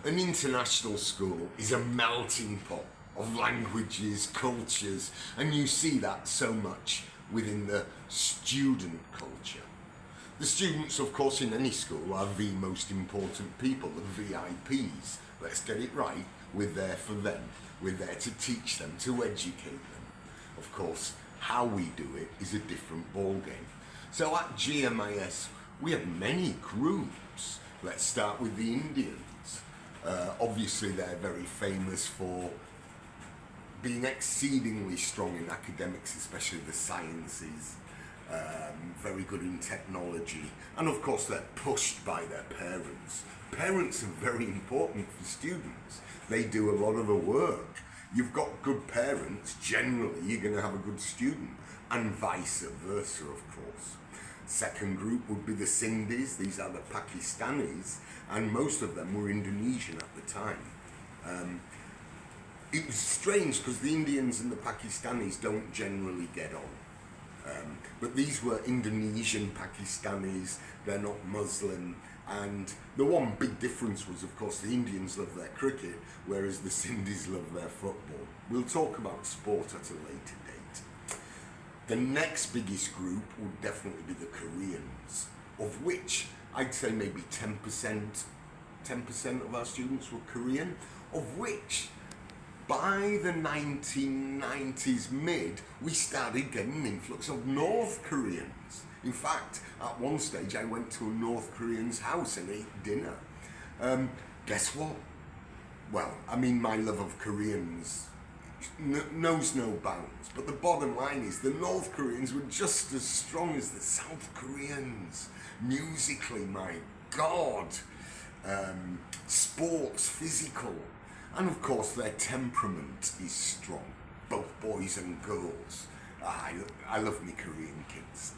An international school is a melting pot of languages, cultures, and you see that so much within the student culture. The students, of course, in any school are the most important people, the VIPs. Let's get it right. We're there for them. We're there to teach them, to educate them. Of course, how we do it is a different ballgame. So at GMIS, we have many groups. Let's start with the Indians. Obviously, they're very famous for being exceedingly strong in academics, especially the sciences, very good in technology, and of course they're pushed by their parents. Parents are very important for students. They do a lot of the work. You've got good parents, generally you're going to have a good student, and vice versa, of course. Second group would be the Sindhis. These are the Pakistanis, and most of them were Indonesian at the time. It was strange because the Indians and the Pakistanis don't generally get on. But these were Indonesian Pakistanis, they're not Muslim, and the one big difference was, of course, the Indians love their cricket, whereas the Sindhis love their football. We'll talk about sport at a later date. The next biggest group would definitely be the Koreans, of which I'd say maybe 10% of our students were Korean, of which by the 1990s mid, we started getting an influx of North Koreans. In fact, at one stage I went to a North Korean's house and ate dinner. Guess what? Well, I mean, my love of Koreans knows no bounds, but the bottom line is the North Koreans were just as strong as the South Koreans. Musically, my God. Sports, physical. And of course their temperament is strong, both boys and girls. I love me Korean kids.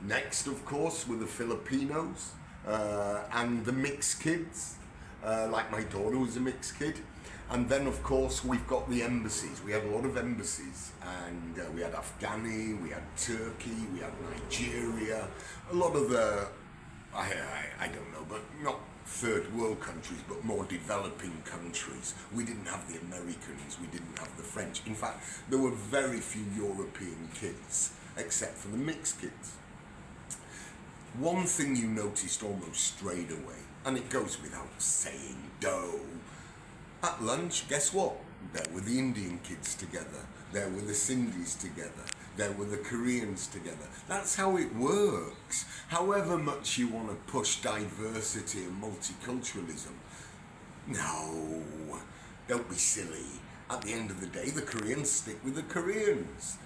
Next, of course, were the Filipinos and the mixed kids, like my daughter was a mixed kid. And then, of course, we've got the embassies. We have a lot of embassies, and we had Afghani, we had Turkey, we had Nigeria, a lot of the, I don't know, but not third world countries, but more developing countries. We didn't have the Americans, we didn't have the French. In fact, there were very few European kids, except for the mixed kids. One thing you noticed almost straight away, and it goes without saying, at lunch, guess what? There were the Indian kids together, there were the Sindhis together, there were the Koreans together. That's how it works. However much you want to push diversity and multiculturalism, no, don't be silly. At the end of the day, the Koreans stick with the Koreans.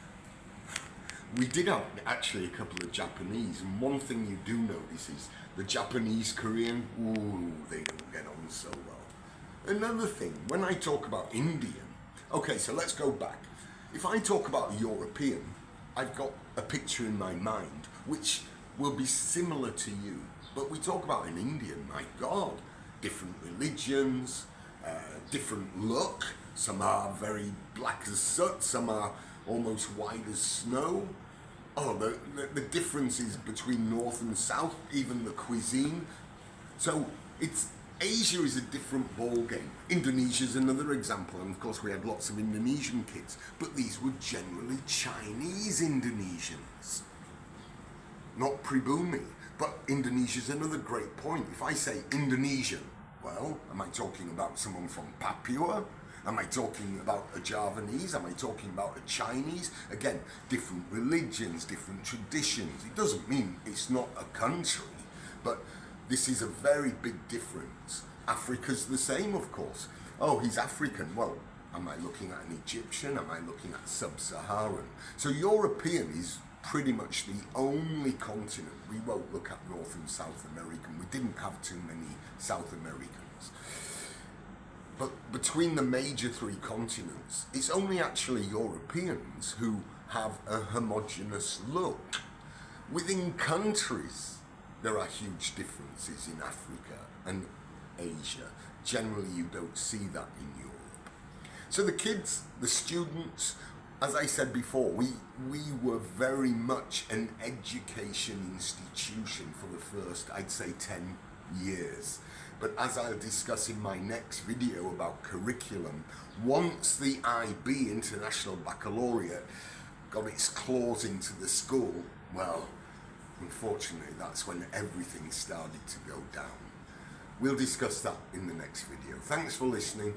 We did have actually a couple of Japanese, and one thing you do notice is the Japanese Korean, they don't get on so well. Another thing, when I talk about Indian, okay, so let's go back. If I talk about European, I've got a picture in my mind which will be similar to you. But we talk about an Indian, my God, different religions, different look. Some are very black as soot, some are almost white as snow. Oh, the differences between North and South, even the cuisine. So Asia is a different ballgame. Indonesia is another example, and of course we had lots of Indonesian kids, but these were generally Chinese Indonesians, not pribumi. But Indonesia is another great point. If I say Indonesian, well, am I talking about someone from Papua? Am I talking about a Javanese? Am I talking about a Chinese? Again, different religions, different traditions. It doesn't mean it's not a country, but this is a very big difference. Africa's the same, of course. Oh, he's African. Well, am I looking at an Egyptian? Am I looking at sub-Saharan? So European is pretty much the only continent. We won't look at North and South American. We didn't have too many South Americans. But between the major three continents, it's only actually Europeans who have a homogeneous look. Within countries, there are huge differences in Africa and Asia. Generally, you don't see that in Europe. So the kids, the students, as I said before, we were very much an education institution for the first, I'd say, 10 years. But as I'll discuss in my next video about curriculum, once the IB, International Baccalaureate, got its claws into the school, well, unfortunately that's when everything started to go down. We'll discuss that in the next video. Thanks for listening.